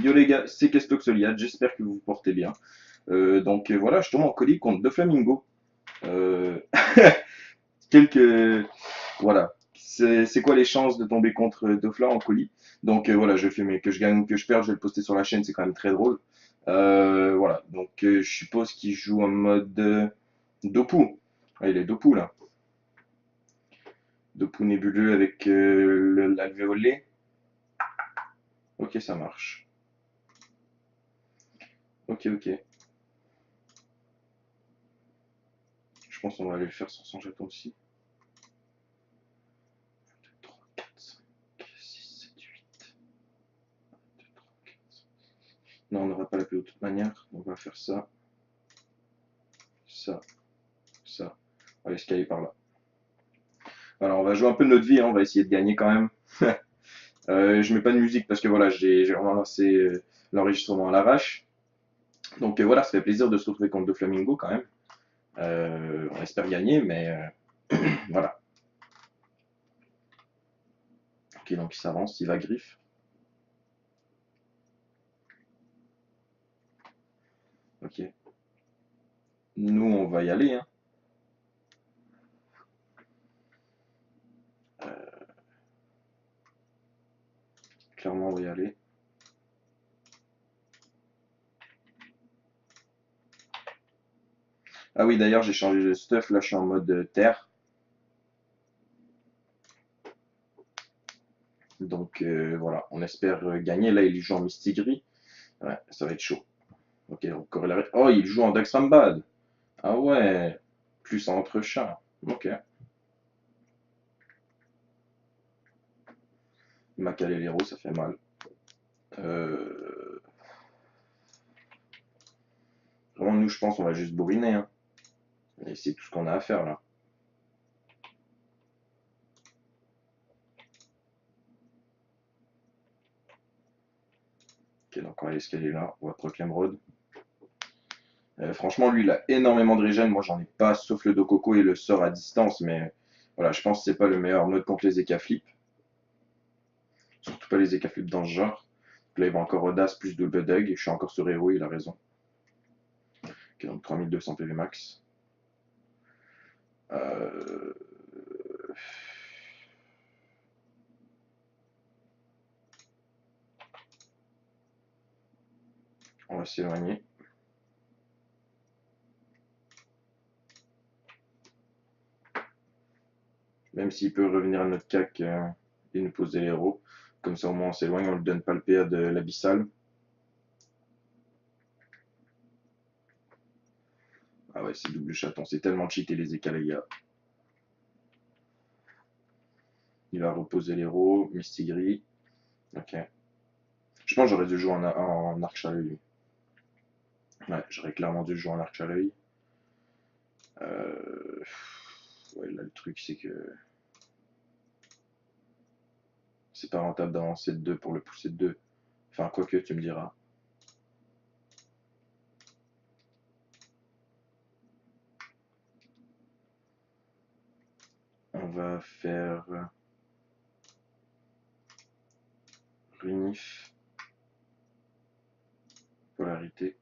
Yo les gars, c'est Kestoxoliade, j'espère que vous vous portez bien. Voilà, je tombe en colis contre deux flamingos. Euh, quelques... Voilà. C'est quoi les chances de tomber contre deux flammes en colis? Voilà, je fais, mais que je gagne ou que je perds, je vais le poster sur la chaîne, c'est quand même très drôle. Voilà, je suppose qu'il joue en mode Dopu. Ah, il est Dopu là. Dopu nébuleux avec l'alvéolé. Ok, ça marche. Ok, ok. Je pense qu'on va aller le faire sans son jeton aussi. 3, 4, 5, 6, 7, 8. 2, 3, 4, 5. Non, on n'aura pas la PO de toute manière. On va faire ça, ça, ça. On va escalader par là. Alors, on va jouer un peu de notre vie, hein. On va essayer de gagner quand même. Je mets pas de musique parce que voilà, j'ai vraiment lancé l'enregistrement à l'arrache. Voilà, ça fait plaisir de se retrouver contre deux flamingos quand même. On espère gagner, mais voilà. Ok, donc il s'avance, il va griffe. Ok. Nous, on va y aller, hein. Clairement, on va y aller. Ah oui, d'ailleurs, j'ai changé de stuff. Là, je suis en mode terre. Voilà, on espère gagner. Là, il joue en Mistigris. Ouais, ça va être chaud. Ok, donc corollaire. Oh, il joue en Daxrambad. Ah ouais, plus en entre chats. Ok. Macalé ça fait mal. Euh... Vraiment, nous, je pense, on va juste bourriner, hein. Et c'est tout ce qu'on a à faire là. Ok, donc on va escalader là. On va Proclaim Road. Franchement, lui, il a énormément de régène. Moi, j'en ai pas, sauf le Dococo et le sort à distance. Mais voilà, je pense que c'est pas le meilleur mode contre les Ekaflips. Surtout pas les Ekaflips dans ce genre. Donc là, il va encore Audace plus Double Dug. Et je suis encore sur Hero, il a raison. Ok, donc 3200 PV max. Euh... On va s'éloigner. Même s'il peut revenir à notre cac et nous poser l'héros. Comme ça, au moins, on s'éloigne, on ne lui donne pas le PA de l'abyssal. Ah ouais, c'est double chaton. C'est tellement cheaté les écas, les gars. Il va reposer l'héros. Mistigris. Ok. Je pense que j'aurais dû jouer en arc à l'œil. Ouais, j'aurais clairement dû jouer en arc à l'œil. Euh... Ouais, là, le truc, c'est que c'est pas rentable d'avancer de 2 pour le pousser de 2. Enfin, quoique, tu me diras. On va faire Runif, Polarité,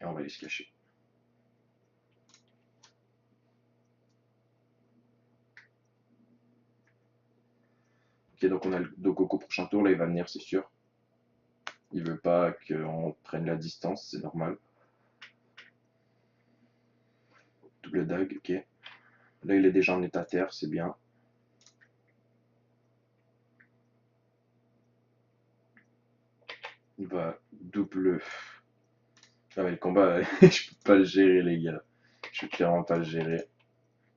et on va aller se cacher. Ok, donc on a le Dokoko prochain tour, là il va venir, c'est sûr. Il veut pas qu'on prenne la distance, c'est normal. Double dague, ok. Là il est déjà en état terre, c'est bien. Il va double. Ah mais le combat, je peux pas le gérer les gars. Je peux clairement pas le gérer.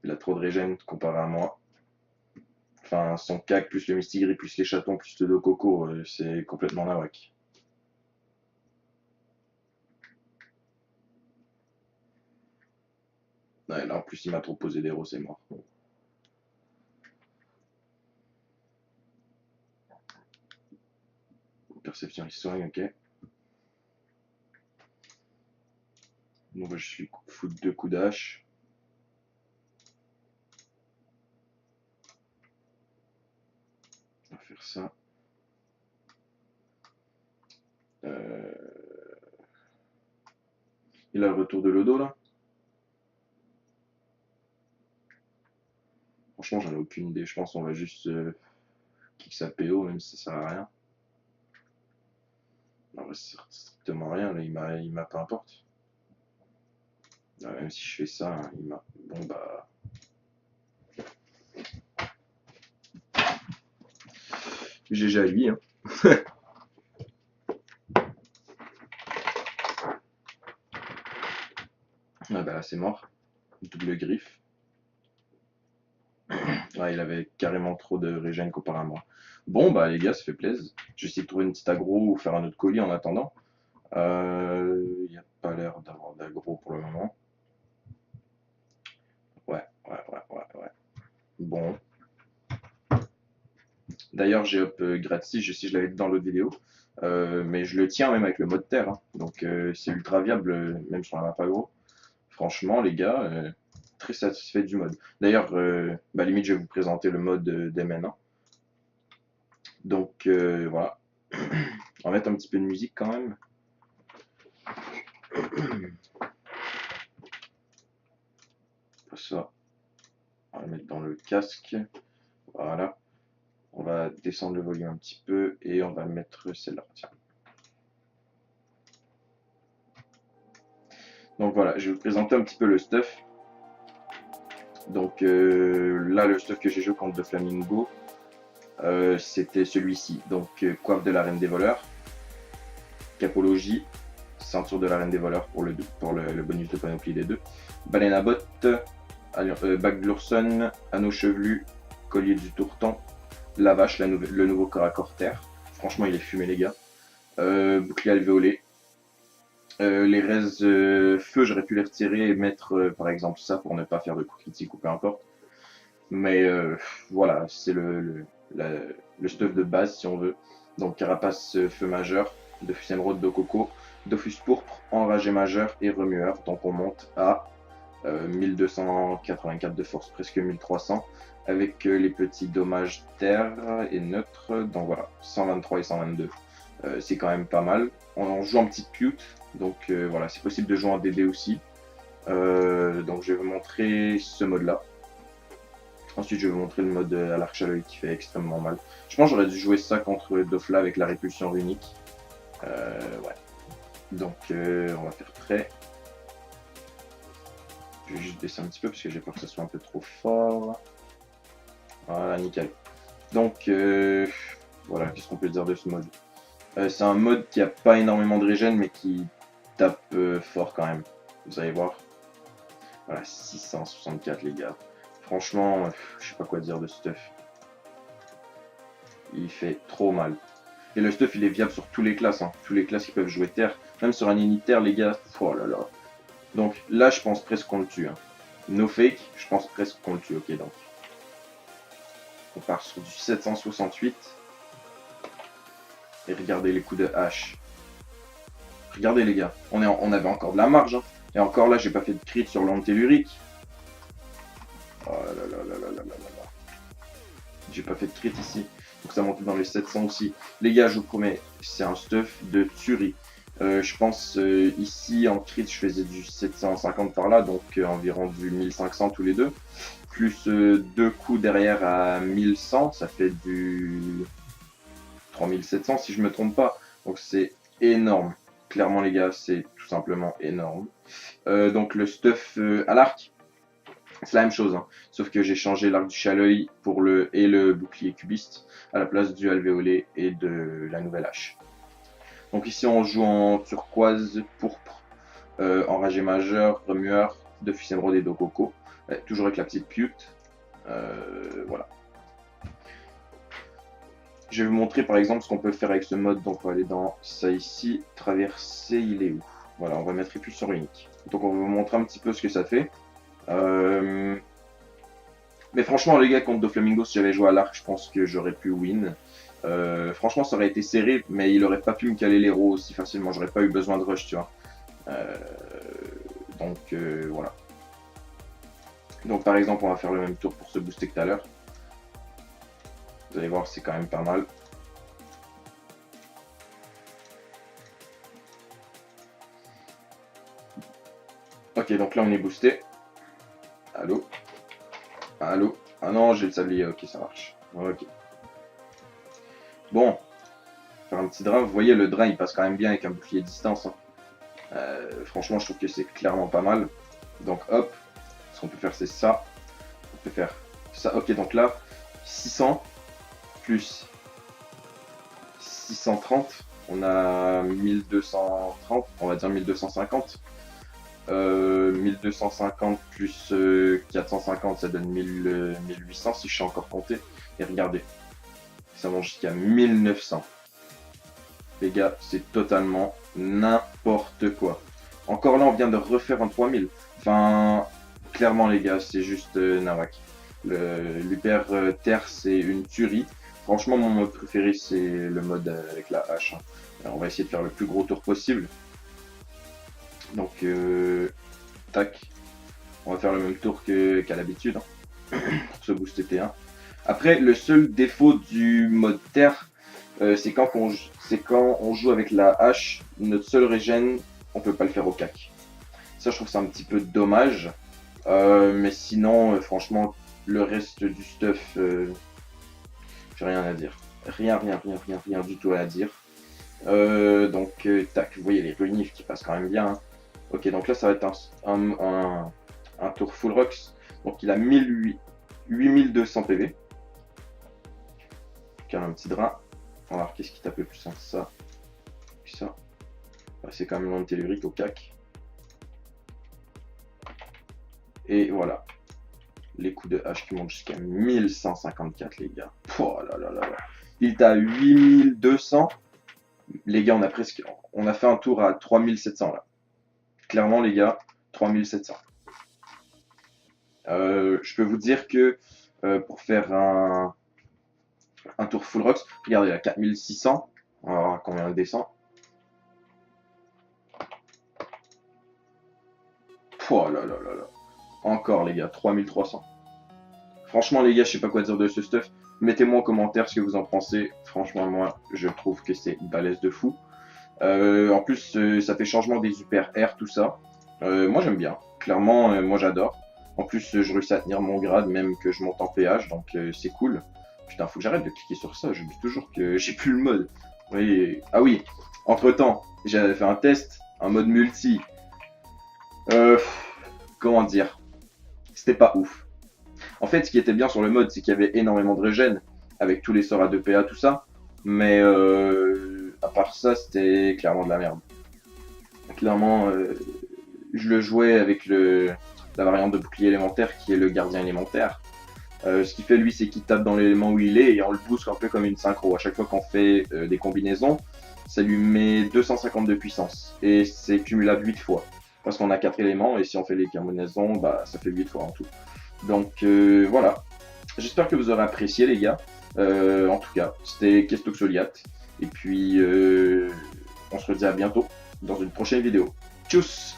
Il a trop de régène comparé à moi. Enfin, son cac plus le Mistigris plus les chatons plus le Dokoko, c'est complètement nawak. Ouais, là en plus il m'a trop posé d'héros, c'est mort. Perception, il soigne, ok. Donc je suis foutre deux coups d'hache. On va faire ça. Il a le retour de Lodo là. Franchement, j'en ai aucune idée. Je pense qu'on va juste kick sa PO, même si ça sert à rien. Non, mais ça sert strictement à rien, là, il m'a peu importe. Même si je fais ça, hein, il m'a. Bon bah. GG à lui, hein. Ah bah là c'est mort. Double griffe. Ouais, il avait carrément trop de régène comparé à moi. Bon bah les gars, ça fait plaisir. Je vais essayer de trouver une petite aggro ou faire un autre colis en attendant. Il n'y a pas l'air d'avoir d'aggro pour le moment. Ouais. Bon. D'ailleurs, j'ai up gratis, je sais si je l'avais dit dans l'autre vidéo. Mais je le tiens même avec le mode terre, hein. Donc c'est ultra viable, même sur la map aggro. Franchement, les gars, très satisfait du mode. D'ailleurs, bah, limite, je vais vous présenter le mode dès maintenant. Donc voilà. On va mettre un petit peu de musique quand même. Ça, on va le mettre dans le casque. Voilà. On va descendre le volume un petit peu et on va mettre celle-là. Tiens. Donc voilà, je vais vous présenter un petit peu le stuff. Donc là, le stuff que j'ai joué contre Doflamingo, c'était celui-ci. Donc coiffe de la reine des voleurs, capologie, ceinture de la reine des voleurs pour le bonus de panoplie des deux, baleine à bottes, bague de l'ourson, anneau chevelu, collier du tourtan, la vache, le nouveau corps à corps terre. Franchement, il est fumé, les gars. Bouclier alvéolé. Les raises feu, j'aurais pu les retirer et mettre par exemple ça pour ne pas faire de coup critique ou peu importe. Mais voilà, c'est le stuff de base si on veut. Donc carapace feu majeur, Dofus émeraude de coco, Dofus pourpre, enragé majeur et remueur. Donc on monte à 1284 de force, presque 1300, avec les petits dommages terre et neutre. Donc voilà, 123 et 122. C'est quand même pas mal. On joue en petite cute, donc voilà, c'est possible de jouer en DD aussi. Donc je vais vous montrer ce mode-là. Ensuite, je vais vous montrer le mode à l'arc à l'œil qui fait extrêmement mal. Je pense que j'aurais dû jouer ça contre Dofla avec la répulsion runique. Ouais. Donc, on va faire prêt. Je vais juste baisser un petit peu parce que j'ai peur que ça soit un peu trop fort. Voilà, nickel. Donc, voilà, qu'est-ce qu'on peut dire de ce mode? C'est un mode qui a pas énormément de régène, mais qui tape fort quand même. Vous allez voir. Voilà, 664 les gars. Franchement, je sais pas quoi dire de stuff. Il fait trop mal. Et le stuff, il est viable sur tous les classes. Hein. Tous les classes qui peuvent jouer terre. Même sur un unitaire, les gars. Oh là là. Donc là, je pense presque qu'on le tue. Hein. No fake, je pense presque qu'on le tue. Ok, donc. On part sur du 768. Et regardez les coups de hache. Regardez, les gars. On avait encore de la marge. Hein. Et encore là, j'ai pas fait de crit sur l'antellurique. Oh là là là là là là là. J'ai pas fait de crit ici. Donc ça monte dans les 700 aussi. Les gars, je vous promets, c'est un stuff de tuerie. Je pense ici en crit, je faisais du 750 par là, donc environ du 1500 tous les deux. Plus deux coups derrière à 1100, ça fait du 3700 si je me trompe pas. Donc c'est énorme. Clairement les gars, c'est tout simplement énorme. Donc le stuff à l'arc, c'est la même chose, hein. Sauf que j'ai changé l'arc du chaleuil pour le bouclier cubiste à la place du alvéolé et de la nouvelle hache. Donc ici on joue en turquoise, pourpre, enragé majeur, remueur, Dofus émeraude et d'Ococo. Toujours avec la petite pute. Voilà. Je vais vous montrer par exemple ce qu'on peut faire avec ce mode. Donc on va aller dans ça ici. Traverser, il est où? Voilà, on va mettre répulsion unique. Donc on va vous montrer un petit peu ce que ça fait. Mais franchement les gars, contre Doflamingo, si j'avais joué à l'arc, je pense que j'aurais pu win. Franchement ça aurait été serré, mais il aurait pas pu me caler l'héros aussi facilement, j'aurais pas eu besoin de rush, tu vois. Donc voilà. Donc par exemple on va faire le même tour pour se booster que tout à l'heure. Vous allez voir, c'est quand même pas mal. Ok, donc là on est boosté. Allô? Allô? Ah non, j'ai le sablier, ok, ça marche. Ok. Bon, faire un petit drain. Vous voyez, le drain il passe quand même bien avec un bouclier distance. Hein. Franchement, je trouve que c'est clairement pas mal. Donc hop, ce qu'on peut faire c'est ça. On peut faire ça. Ok, donc là, 600 plus 630. On a 1230, on va dire 1250. 1250 plus 450, ça donne 1800 si je sais encore compter. Et regardez, ça monte jusqu'à 1900. Les gars, c'est totalement n'importe quoi. Encore là, on vient de refaire un 3000. Enfin, clairement les gars, c'est juste nawak. L'hyper terre, c'est une tuerie. Franchement, mon mode préféré, c'est le mode avec la hache. Hein. Alors, on va essayer de faire le plus gros tour possible. Donc, tac. On va faire le même tour qu'à l'habitude. Hein, pour ce boost T1. Après, le seul défaut du mode terre, c'est quand on joue avec la hache, notre seul régène, on peut pas le faire au cac. Ça, je trouve ça un petit peu dommage. Mais sinon, franchement, le reste du stuff, j'ai rien à dire. Rien du tout à dire. Donc, tac, vous voyez les runifs qui passent quand même bien. Hein. Ok, donc là, ça va être un tour full rocks. Donc, il a 8200 PV. Donc, un petit drain. On va voir qu'est-ce qui tape le plus, hein, ça. Ça. Bah, c'est quand même l'antitellurique au cac. Et voilà. Les coups de hache qui montent jusqu'à 1154, les gars. Oh là là là là. Il est à 8200. Les gars, on a fait un tour à 3700 là. Clairement, les gars, 3700. Je peux vous dire que pour faire un tour full rocks, regardez là, 4600. On va voir combien on descend. Oh là là là là. Encore les gars, 3300. Franchement les gars, je sais pas quoi dire de ce stuff. Mettez-moi en commentaire ce que vous en pensez. Franchement, moi, je trouve que c'est balèze de fou. En plus, ça fait changement des super air, tout ça. Moi, j'aime bien. Clairement, moi, j'adore. En plus, je réussis à tenir mon grade, même que je monte en PH, donc c'est cool. Putain, faut que j'arrête de cliquer sur ça. Je dis toujours que j'ai plus le mode. Oui. Ah oui, entre-temps, j'avais fait un test, un mode multi. Comment dire? C'était pas ouf. En fait, ce qui était bien sur le mode, c'est qu'il y avait énormément de régène, avec tous les sorts à 2PA, tout ça. Mais à part ça, c'était clairement de la merde. Clairement, je le jouais avec la variante de bouclier élémentaire qui est le gardien élémentaire. Ce qu'il fait lui, c'est qu'il tape dans l'élément où il est et on le booste un peu comme une synchro. À chaque fois qu'on fait des combinaisons, ça lui met 250 de puissance et c'est cumulable 8 fois. Parce qu'on a 4 éléments et si on fait les combinaisons, bah, ça fait 8 fois en tout. Donc voilà. J'espère que vous aurez apprécié les gars. En tout cas, c'était Kestoxoliat. Et puis on se redit à bientôt dans une prochaine vidéo. Tchuss!